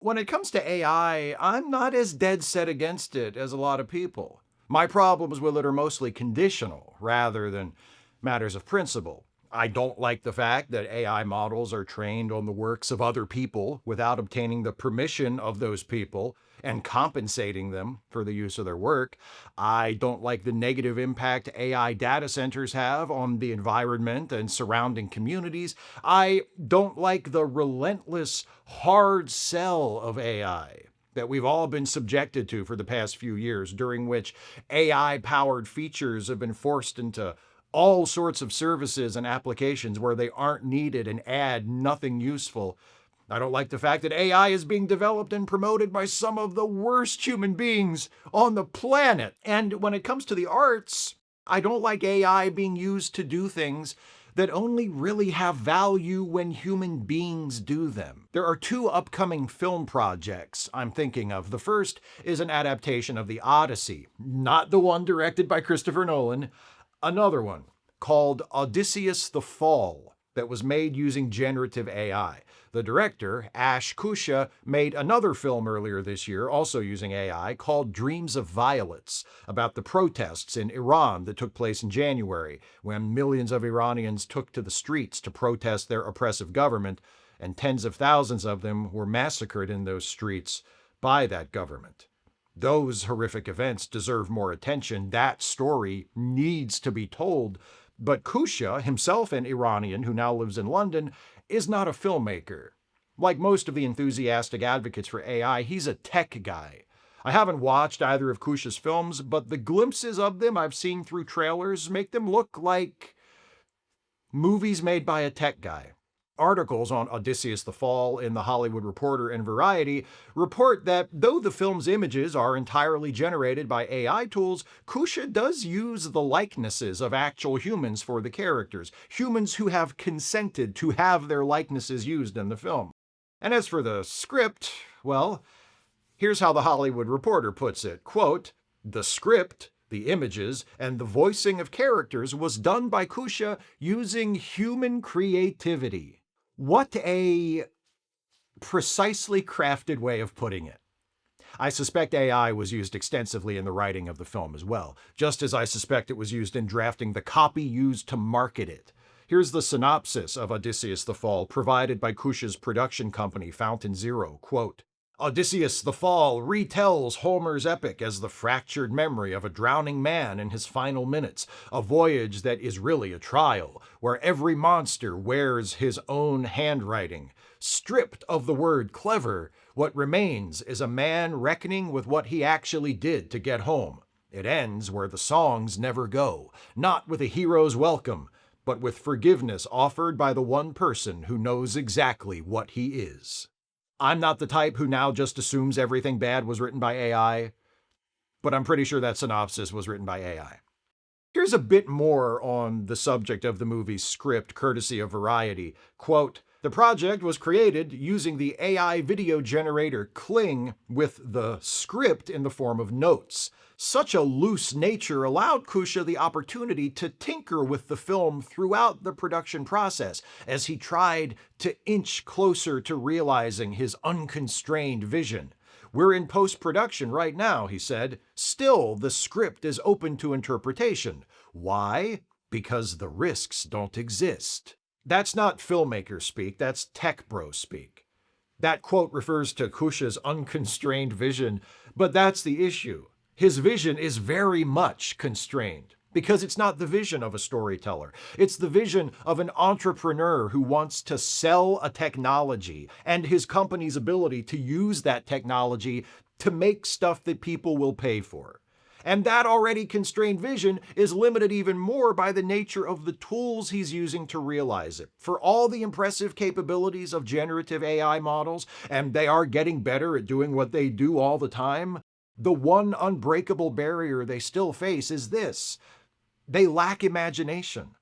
When it comes to AI, I'm not as dead set against it as a lot of people. My problems with it are mostly conditional rather than matters of principle. I don't like the fact that AI models are trained on the works of other people without obtaining the permission of those people and compensating them for the use of their work. I don't like the negative impact AI data centers have on the environment and surrounding communities. I don't like the relentless hard sell of AI that we've all been subjected to for the past few years, during which AI powered features have been forced into all sorts of services and applications where they aren't needed and add nothing useful. I don't like the fact that AI is being developed and promoted by some of the worst human beings on the planet. And when it comes to the arts, I don't like AI being used to do things that only really have value when human beings do them. There are two upcoming film projects I'm thinking of. The first is an adaptation of the Odyssey, not the one directed by Christopher Nolan, another one called Odysseus the Fall that was made using generative AI. The director, Ash Kusha, made another film earlier this year, also using AI, called Dreams of Violets, about the protests in Iran that took place in January, when millions of Iranians took to the streets to protest their oppressive government, and tens of thousands of them were massacred in those streets by that government. Those horrific events deserve more attention. That story needs to be told. But Kusha, himself an Iranian who now lives in London, is not a filmmaker. Like most of the enthusiastic advocates for AI, he's a tech guy. I haven't watched either of Kusha's films, but the glimpses of them I've seen through trailers make them look like movies made by a tech guy. Articles on Odysseus the Fall in The Hollywood Reporter and Variety report that though the film's images are entirely generated by AI tools, Kusha does use the likenesses of actual humans for the characters, humans who have consented to have their likenesses used in the film. And as for the script, well, here's how The Hollywood Reporter puts it, quote, "The script, the images, and the voicing of characters was done by Kusha using human creativity." What a precisely crafted way of putting it. I suspect AI was used extensively in the writing of the film as well, just as I suspect it was used in drafting the copy used to market it. Here's the synopsis of Odysseus the Fall, provided by Kusha's production company, Fountain Zero. Quote, "Odysseus the Fall retells Homer's epic as the fractured memory of a drowning man in his final minutes, a voyage that is really a trial, where every monster wears his own handwriting. Stripped of the word clever, what remains is a man reckoning with what he actually did to get home. It ends where the songs never go, not with a hero's welcome, but with forgiveness offered by the one person who knows exactly what he is." I'm not the type who now just assumes everything bad was written by AI, but I'm pretty sure that synopsis was written by AI. Here's a bit more on the subject of the movie's script, courtesy of Variety. Quote, "The project was created using the AI video generator Kling with the script in the form of notes. Such a loose nature allowed Kusha the opportunity to tinker with the film throughout the production process as he tried to inch closer to realizing his unconstrained vision. We're in post-production right now," he said. "Still, the script is open to interpretation. Why? Because the risks don't exist." That's not filmmaker speak, that's tech bro speak. That quote refers to Kusha's unconstrained vision, but that's the issue. His vision is very much constrained because it's not the vision of a storyteller. It's the vision of an entrepreneur who wants to sell a technology and his company's ability to use that technology to make stuff that people will pay for. And that already constrained vision is limited even more by the nature of the tools he's using to realize it. For all the impressive capabilities of generative AI models, and they are getting better at doing what they do all the time, the one unbreakable barrier they still face is this: they lack imagination.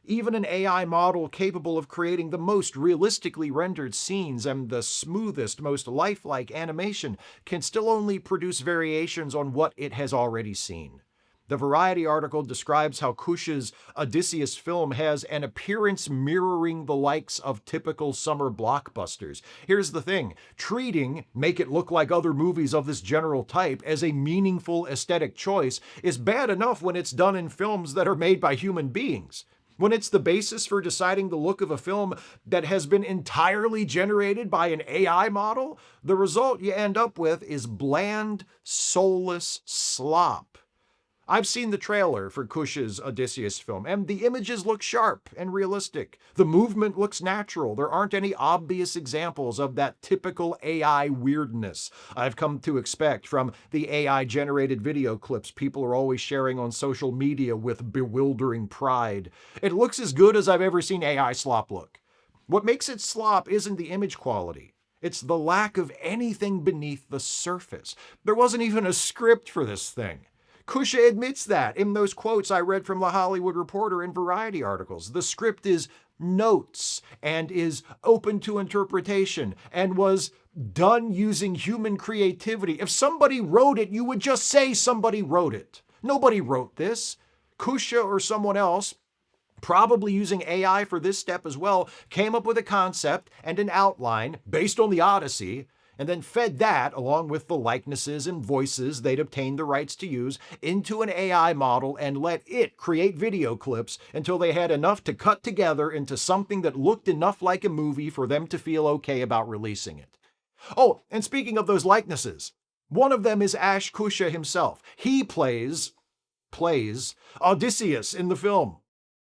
Even an AI model capable of creating the most realistically rendered scenes and the smoothest, most lifelike animation can still only produce variations on what it has already seen. The Variety article describes how Cush's Odysseus film has an appearance mirroring the likes of typical summer blockbusters. Here's the thing, treating Make It Look Like Other Movies of this general type as a meaningful aesthetic choice is bad enough when it's done in films that are made by human beings. When it's the basis for deciding the look of a film that has been entirely generated by an AI model, the result you end up with is bland, soulless slop. I've seen the trailer for Cush's Odysseus film, and the images look sharp and realistic. The movement looks natural. There aren't any obvious examples of that typical AI weirdness I've come to expect from the AI-generated video clips people are always sharing on social media with bewildering pride. It looks as good as I've ever seen AI slop look. What makes it slop isn't the image quality. It's the lack of anything beneath the surface. There wasn't even a script for this thing. Cush admits that in those quotes I read from The Hollywood Reporter and Variety articles. The script is notes and is open to interpretation and was done using human creativity. If somebody wrote it, you would just say somebody wrote it. Nobody wrote this. Kusha or someone else, probably using AI for this step as well, came up with a concept and an outline based on the Odyssey, and then fed that, along with the likenesses and voices they'd obtained the rights to use, into an AI model and let it create video clips until they had enough to cut together into something that looked enough like a movie for them to feel okay about releasing it. Oh, and speaking of those likenesses, one of them is Ash Kusha himself. He plays Odysseus in the film.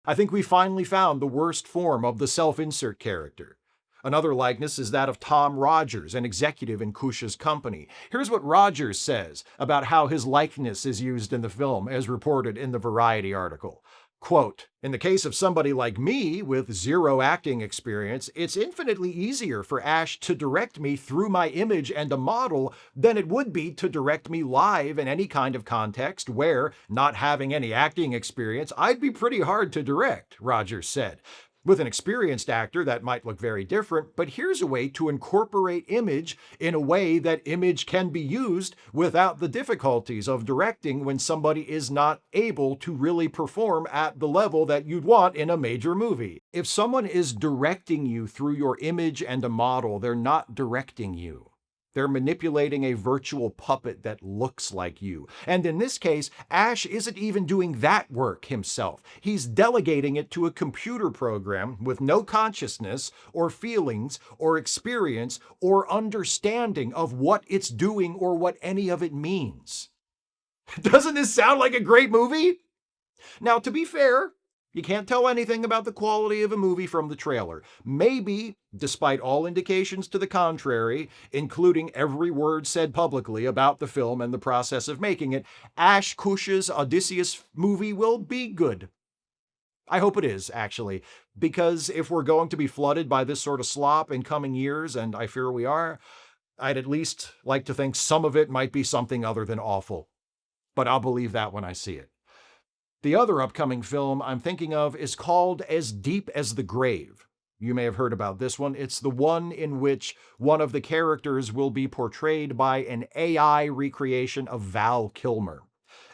I think we finally found the worst form of the self-insert character. Another likeness is that of Tom Rogers, an executive in Kusha's company. Here's what Rogers says about how his likeness is used in the film, as reported in the Variety article. Quote, "In the case of somebody like me with zero acting experience, it's infinitely easier for Ash to direct me through my image and a model than it would be to direct me live in any kind of context where, not having any acting experience, I'd be pretty hard to direct," Rogers said. With an experienced actor, that might look very different, but here's a way to incorporate image in a way that image can be used without the difficulties of directing when somebody is not able to really perform at the level that you'd want in a major movie. If someone is directing you through your image and a model, they're not directing you. They're manipulating a virtual puppet that looks like you. And in this case, Ash isn't even doing that work himself. He's delegating it to a computer program with no consciousness or feelings or experience or understanding of what it's doing or what any of it means. Doesn't this sound like a great movie? Now, to be fair, you can't tell anything about the quality of a movie from the trailer. Maybe, despite all indications to the contrary, including every word said publicly about the film and the process of making it, Ash Kush's Odysseus movie will be good. I hope it is, actually, because if we're going to be flooded by this sort of slop in coming years, and I fear we are, I'd at least like to think some of it might be something other than awful. But I'll believe that when I see it. The other upcoming film I'm thinking of is called As Deep as the Grave. You may have heard about this one. It's the one in which one of the characters will be portrayed by an AI recreation of Val Kilmer.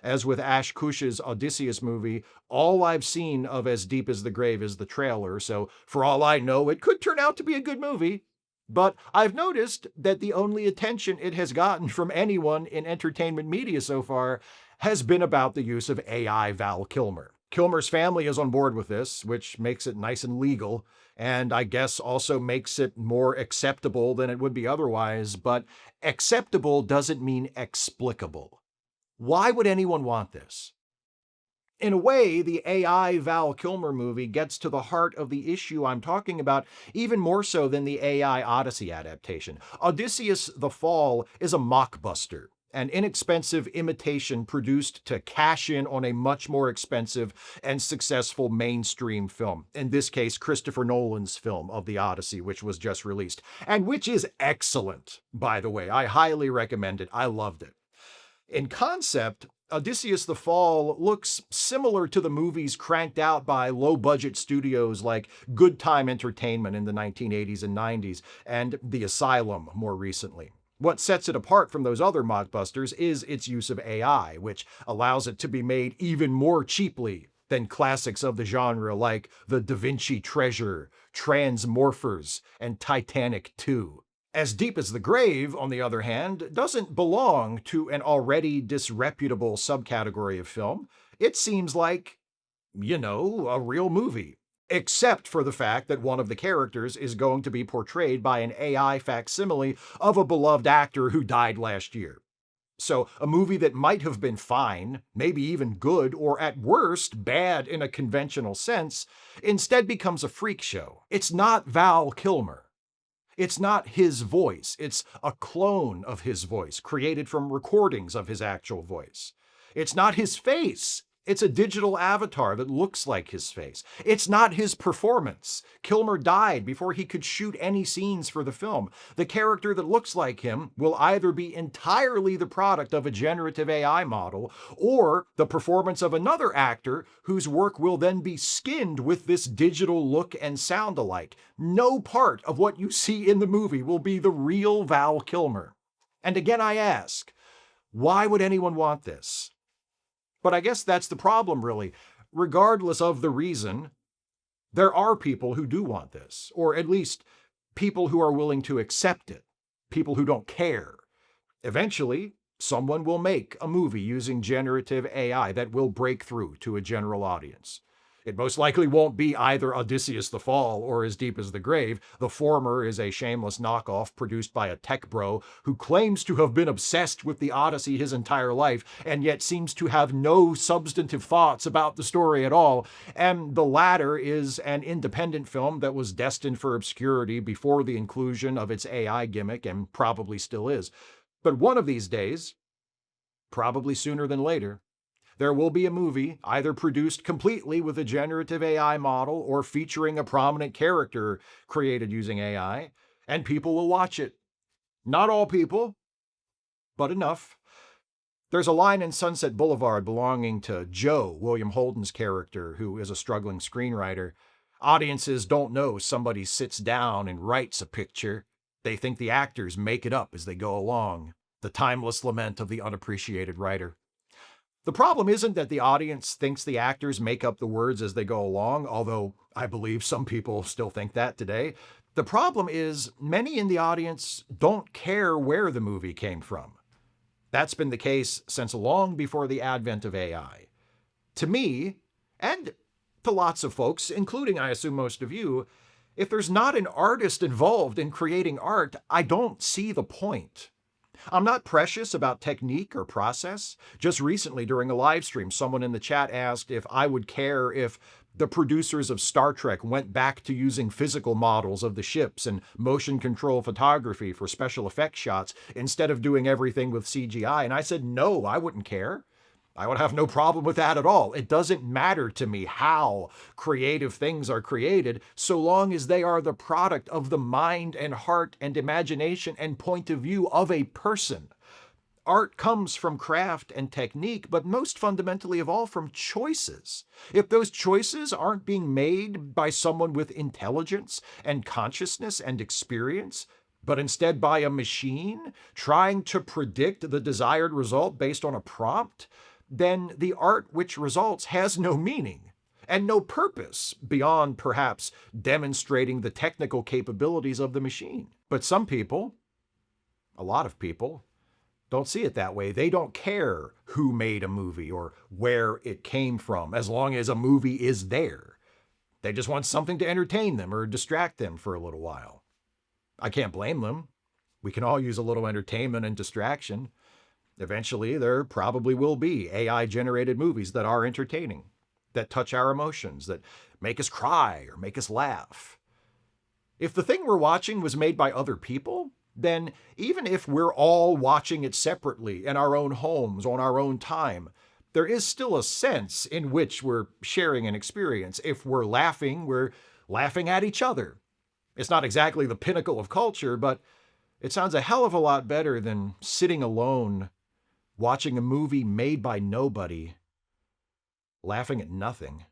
As with Ash Kush's Odysseus movie, all I've seen of As Deep as the Grave is the trailer, so for all I know, it could turn out to be a good movie. But I've noticed that the only attention it has gotten from anyone in entertainment media so far has been about the use of AI Val Kilmer. Kilmer's family is on board with this, which makes it nice and legal, and I guess also makes it more acceptable than it would be otherwise, but acceptable doesn't mean explicable. Why would anyone want this? In a way, the AI Val Kilmer movie gets to the heart of the issue I'm talking about, even more so than the AI Odyssey adaptation. Odysseus the Fall is a mockbuster, an inexpensive imitation produced to cash in on a much more expensive and successful mainstream film. In this case, Christopher Nolan's film of the Odyssey, which was just released, and which is excellent, by the way. I highly recommend it. I loved it. In concept, Odysseus the Fall looks similar to the movies cranked out by low-budget studios like Good Time Entertainment in the 1980s and 90s, and The Asylum more recently. What sets it apart from those other mockbusters is its use of AI, which allows it to be made even more cheaply than classics of the genre like The Da Vinci Treasure, Transmorphers, and Titanic 2. As Deep as the Grave, on the other hand, doesn't belong to an already disreputable subcategory of film. It seems like, a real movie. Except for the fact that one of the characters is going to be portrayed by an AI facsimile of a beloved actor who died last year. So, a movie that might have been fine, maybe even good, or at worst, bad in a conventional sense, instead becomes a freak show. It's not Val Kilmer. It's not his voice. It's a clone of his voice, created from recordings of his actual voice. It's not his face. It's a digital avatar that looks like his face. It's not his performance. Kilmer died before he could shoot any scenes for the film. The character that looks like him will either be entirely the product of a generative AI model or the performance of another actor whose work will then be skinned with this digital look and sound alike. No part of what you see in the movie will be the real Val Kilmer. And again, I ask, why would anyone want this? But I guess that's the problem, really. Regardless of the reason, there are people who do want this, or at least people who are willing to accept it, people who don't care. Eventually, someone will make a movie using generative AI that will break through to a general audience. It most likely won't be either Odysseus the Fall or As Deep as the Grave. The former is a shameless knockoff produced by a tech bro who claims to have been obsessed with the Odyssey his entire life and yet seems to have no substantive thoughts about the story at all. And the latter is an independent film that was destined for obscurity before the inclusion of its AI gimmick and probably still is. But one of these days, probably sooner than later, there will be a movie either produced completely with a generative AI model or featuring a prominent character created using AI, and people will watch it. Not all people, but enough. There's a line in Sunset Boulevard belonging to Joe, William Holden's character, who is a struggling screenwriter. Audiences don't know somebody sits down and writes a picture. They think the actors make it up as they go along. The timeless lament of the unappreciated writer. The problem isn't that the audience thinks the actors make up the words as they go along, although I believe some people still think that today. The problem is many in the audience don't care where the movie came from. That's been the case since long before the advent of AI. To me, and to lots of folks, including I assume most of you, if there's not an artist involved in creating art, I don't see the point. I'm not precious about technique or process. Just recently during a live stream, someone in the chat asked if I would care if the producers of Star Trek went back to using physical models of the ships and motion control photography for special effects shots instead of doing everything with CGI. And I said, no, I wouldn't care. I would have no problem with that at all. It doesn't matter to me how creative things are created, so long as they are the product of the mind and heart and imagination and point of view of a person. Art comes from craft and technique, but most fundamentally of all from choices. If those choices aren't being made by someone with intelligence and consciousness and experience, but instead by a machine trying to predict the desired result based on a prompt, then the art which results has no meaning and no purpose beyond perhaps demonstrating the technical capabilities of the machine. But some people, a lot of people, don't see it that way. They don't care who made a movie or where it came from, as long as a movie is there. They just want something to entertain them or distract them for a little while. I can't blame them. We can all use a little entertainment and distraction. Eventually, there probably will be AI-generated movies that are entertaining, that touch our emotions, that make us cry or make us laugh. If the thing we're watching was made by other people, then even if we're all watching it separately in our own homes, on our own time, there is still a sense in which we're sharing an experience. If we're laughing at each other. It's not exactly the pinnacle of culture, but it sounds a hell of a lot better than sitting alone watching a movie made by nobody, laughing at nothing.